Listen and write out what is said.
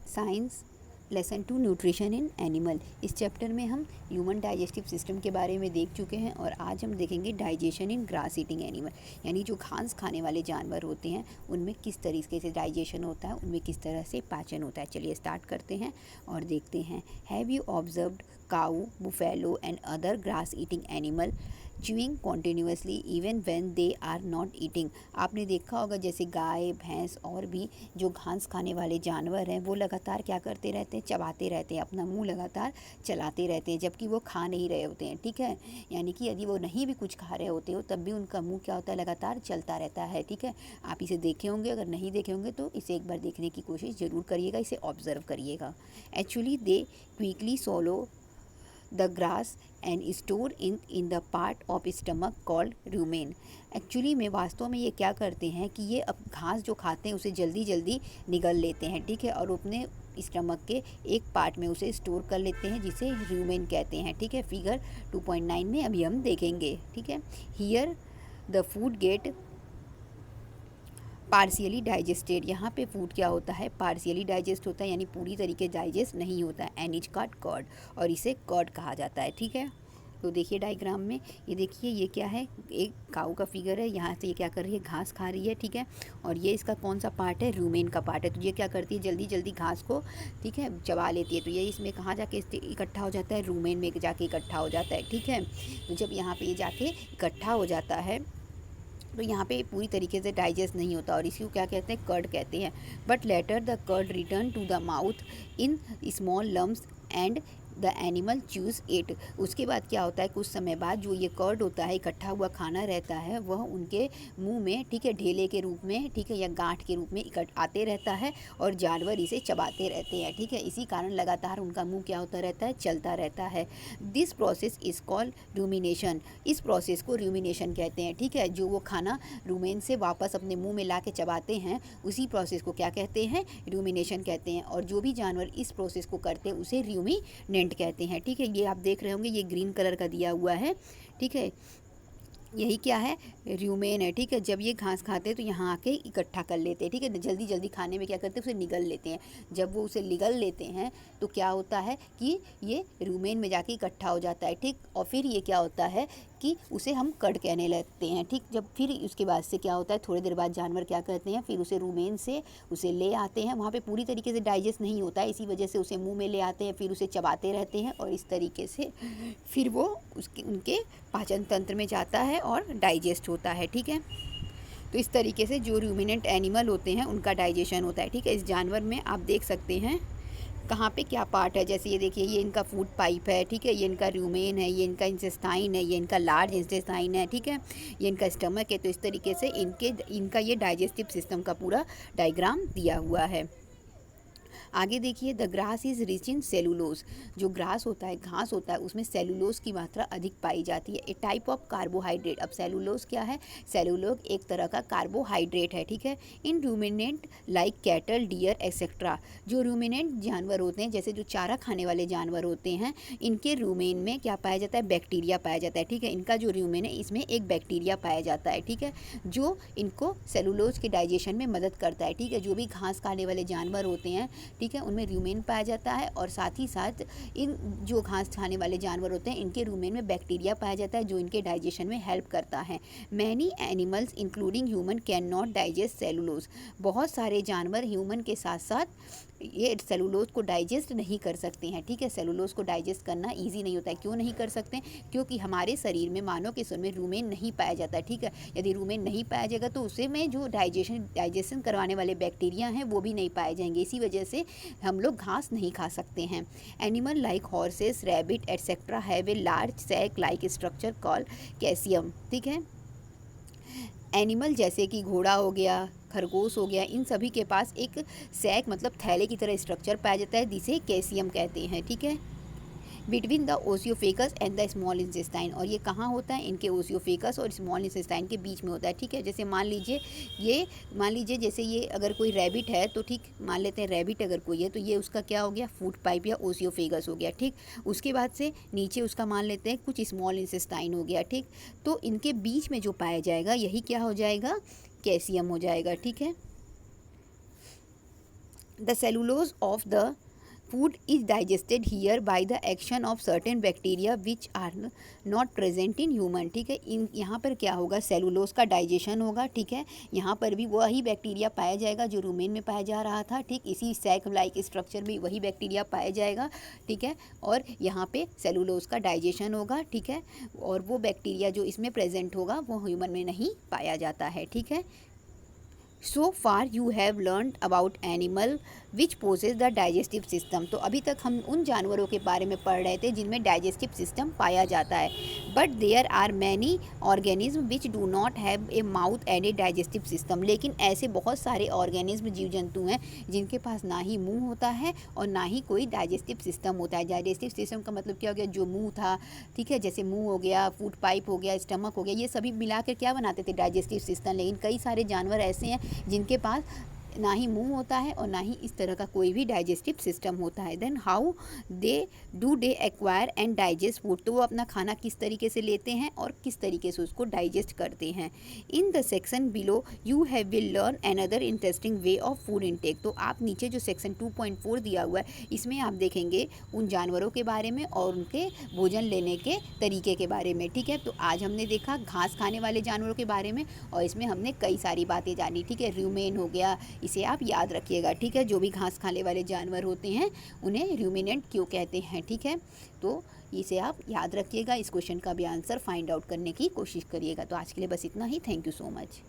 Science lesson 2 nutrition in animal. इस chapter में हम ह्यूमन डाइजेस्टिव सिस्टम के बारे में देख चुके हैं और आज हम देखेंगे डाइजेशन इन ग्रास ईटिंग एनिमल, यानी जो घास खाने वाले जानवर होते हैं उनमें किस तरीके से डाइजेशन होता है, उनमें किस तरह से पाचन होता है। चलिए स्टार्ट करते हैं और देखते हैं। Have you observed cow, buffalo and other grass eating animal chewing continuously even when they are not eating. आपने देखा होगा जैसे गाय, भैंस और भी जो घास खाने वाले जानवर हैं वो लगातार क्या करते रहते हैं, चबाते रहते हैं, अपना मुंह लगातार चलाते रहते हैं जबकि वो खा नहीं रहे होते हैं। ठीक है, यानी कि यदि वो नहीं भी कुछ खा रहे होते हो तब भी उनका मुंह क्या होता है, लगातार चलता रहता है। ठीक है, आप इसे देखे होंगे, अगर नहीं देखे होंगे तो इसे एक बार देखने की कोशिश ज़रूर करिएगा, इसे ऑब्जर्व करिएगा। Actually they quickly solo the grass and store in the part of stomach called rumen। Actually में वास्तव में ये क्या करते हैं कि ये अब घास जो खाते हैं उसे जल्दी जल्दी निगल लेते हैं। ठीक है, और अपने स्टमक के एक पार्ट में उसे स्टोर कर लेते हैं जिसे रूमेन कहते हैं। ठीक है, फिगर 2.9 में अभी हम देखेंगे। ठीक है, here the food gate partially digested. यहाँ पे फूड क्या होता है, पार्शियली डाइजेस्ट होता है, यानी पूरी तरीके डाइजेस्ट नहीं होता है। एंड इज कॉल्ड कर्ड, और इसे कर्ड कहा जाता है। ठीक है, तो देखिए डायग्राम में, ये देखिए ये क्या है, एक काऊ का फिगर है। यहाँ से ये क्या कर रही है, घास खा रही है। ठीक है, और ये इसका कौन सा पार्ट है, रूमेन का पार्ट है। तो ये क्या करती है, जल्दी जल्दी घास को, ठीक है, चबा लेती है। तो ये इसमें कहाँ जाके इकट्ठा हो जाता है, रूमेन में जाके इकट्ठा हो जाता है। ठीक है, तो जब यहाँ पे ये जाके इकट्ठा हो जाता है तो यहाँ पे पूरी तरीके से डाइजेस्ट नहीं होता और इसी को क्या कहते हैं, कर्ड कहते हैं। But later the curd return to the mouth in small lumps and the animal chews it. उसके बाद क्या होता है, कुछ समय बाद जो ये कर्ड होता है, इकट्ठा हुआ खाना रहता है, वह उनके मुंह में, ठीक है, ढेले के रूप में, ठीक है, या गांठ के रूप में आते रहता है और जानवर इसे चबाते रहते हैं। ठीक है, इसी कारण लगातार उनका मुंह क्या होता रहता है, चलता रहता है। This process is called rumination. इस प्रोसेस को रूमिनेशन कहते हैं। ठीक है, जो वो खाना रूमेन से वापस अपने मुंह में ला के चबाते हैं उसी प्रोसेस को क्या कहते हैं, रूमिनेशन कहते हैं। और जो भी जानवर इस प्रोसेस को करते हैं उसे रूमिनेंट कहते हैं। ठीक है, ये आप देख रहे होंगे, ये ग्रीन कलर का दिया हुआ है। ठीक है, यही क्या है, रूमेन है। ठीक है, जब ये घास खाते हैं तो यहाँ आके इकट्ठा कर लेते हैं। ठीक है, जल्दी जल्दी खाने में क्या करते हैं, उसे निगल लेते हैं। जब वो उसे निगल लेते हैं तो क्या होता है कि ये रूमेन में जाके इकट्ठा हो जाता है। ठीक, और फिर ये क्या होता है कि उसे हम कर्ड कहने लगते हैं। ठीक, जब फिर उसके बाद से क्या होता है, थोड़ी देर बाद जानवर क्या करते हैं, फिर उसे रूमेन से उसे ले आते हैं। वहाँ पे पूरी तरीके से डाइजेस्ट नहीं होता है, इसी वजह से उसे मुंह में ले आते हैं, फिर उसे चबाते रहते हैं और इस तरीके से फिर वो उनके पाचन तंत्र में जाता है और डाइजेस्ट होता है। ठीक है, तो इस तरीके से जो रूमिनेंट एनिमल होते हैं उनका डाइजेशन होता है। ठीक है, इस जानवर में आप देख सकते हैं कहाँ पे क्या पार्ट है। जैसे ये देखिए, ये इनका फूड पाइप है। ठीक है, ये इनका रूमेन है, ये इनका इंटेस्टाइन है, ये इनका लार्ज इंटेस्टाइन है। ठीक है, ये इनका स्टमक है। तो इस तरीके से इनका ये डाइजेस्टिव सिस्टम का पूरा डायग्राम दिया हुआ है। आगे देखिए, the grass is rich in cellulose. जो ग्रास होता है, घास होता है, उसमें सेलुलोज की मात्रा अधिक पाई जाती है। ए टाइप ऑफ कार्बोहाइड्रेट। अब सेलुलोज क्या है, सेलुलोज एक तरह का कार्बोहाइड्रेट है। ठीक है, in ruminant like cattle, deer etcetera. जो रूमिनेंट जानवर होते हैं, जैसे जो चारा खाने वाले जानवर होते हैं, इनके रूमेन में क्या पाया जाता है, बैक्टीरिया पाया जाता है। ठीक है, इनका जो रूमेन है इसमें एक बैक्टीरिया पाया जाता है। ठीक है, जो इनको सेलुलोज के डाइजेशन में मदद करता है। ठीक है, जो भी घास खाने वाले जानवर होते हैं, ठीक है, उनमें रूमेन पाया जाता है और साथ ही साथ इन जो घास खाने वाले जानवर होते हैं इनके रूमेन में बैक्टीरिया पाया जाता है जो इनके डाइजेशन में हेल्प करता है। Many animals including human can not digest cellulose. बहुत सारे जानवर ह्यूमन के साथ साथ ये सेलुलोज को डाइजेस्ट नहीं कर सकते हैं। ठीक है, सेलुलोज को डाइजेस्ट करना ईजी नहीं होता है। क्यों नहीं कर सकते, क्योंकि हमारे शरीर में, मानव के शरीर में रूमेन नहीं पाया जाता है। ठीक है, यदि रूमेन नहीं पाया जाएगा तो उसे में जो डाइजेशन करवाने वाले बैक्टीरिया हैं वो भी नहीं पाए जाएंगे। इसी वजह से हम लोग घास नहीं खा सकते हैं। Animal like horses, rabbit etcetera have a large sac like structure called caecum. ठीक है, एनिमल जैसे कि घोड़ा हो गया, खरगोश हो गया, इन सभी के पास एक सैक मतलब थैले की तरह स्ट्रक्चर पाया जाता है जिसे कैसियम कहते हैं। ठीक है, between the oesophagus and the small intestine. और ये कहाँ होता है, इनके ओसियोफेकस और स्मॉल इंटेस्टाइन के बीच में होता है। ठीक है, जैसे मान लीजिए जैसे ये अगर कोई रैबिट है तो ठीक, मान लेते हैं रैबिट अगर कोई है तो ये उसका क्या हो गया, फूड पाइप या ओसियोफेगस हो गया। ठीक, उसके बाद से नीचे उसका मान लेते हैं कुछ स्मॉल इंटेस्टाइन हो गया। ठीक, तो इनके बीच में जो पाया जाएगा यही क्या हो जाएगा, कैल्शियम हो जाएगा। ठीक है, The cellulose of the food is digested here by the action of certain bacteria which are not present in human। ठीक है, इन यहाँ पर क्या होगा, सेलुलोज का डाइजेशन होगा। ठीक है, यहाँ पर भी वही बैक्टीरिया पाया जाएगा जो रूमेन में पाया जा रहा था। ठीक, इसी सैक लाइक स्ट्रक्चर में वही बैक्टीरिया पाया जाएगा। ठीक है, और यहाँ पे सेलुलोज का डाइजेशन होगा। ठीक है, और वो बैक्टीरिया जो इसमें प्रेजेंट होगा वो ह्यूमन में नहीं पाया जाता है। ठीक है, so far you have learn about animal which possess the digestive system. तो अभी तक हम उन जानवरों के बारे में पढ़ रहे थे जिनमें डाइजेस्टिव सिस्टम पाया जाता है। But there are many organism which do not have a mouth and a digestive system. लेकिन ऐसे बहुत सारे ऑर्गेनिज्म, जीव जंतु हैं जिनके पास ना ही मुंह होता है और ना ही कोई डाइजेस्टिव सिस्टम होता है। डाइजेस्टिव सिस्टम का मतलब क्या हो गया, जो मुंह था, ठीक है, जैसे मुंह हो गया, फूड पाइप हो गया, स्टमक हो गया, ये सभी मिला कर क्या बनाते थे, डाइजेस्टिव सिस्टम। लेकिन कई सारे जानवर ऐसे हैं जिनके पास ना ही मुंह होता है और ना ही इस तरह का कोई भी डाइजेस्टिव सिस्टम होता है। Then how they acquire and digest food. तो वो अपना खाना किस तरीके से लेते हैं और किस तरीके से उसको डाइजेस्ट करते हैं। In the section below you have will learn another interesting way of food intake. तो आप नीचे जो सेक्शन 2.4 दिया हुआ है इसमें आप देखेंगे उन जानवरों के बारे में और उनके भोजन लेने के तरीके के बारे में। ठीक है, तो आज हमने देखा घास खाने वाले जानवरों के बारे में और इसमें हमने कई सारी बातें जानी। ठीक है, रूमेन हो गया, इसे आप याद रखिएगा। ठीक है, जो भी घास खाने वाले जानवर होते हैं उन्हें रूमिनेंट क्यों कहते हैं। ठीक है, तो इसे आप याद रखिएगा। इस क्वेश्चन का भी आंसर फाइंड आउट करने की कोशिश करिएगा। तो आज के लिए बस इतना ही। Thank you so much.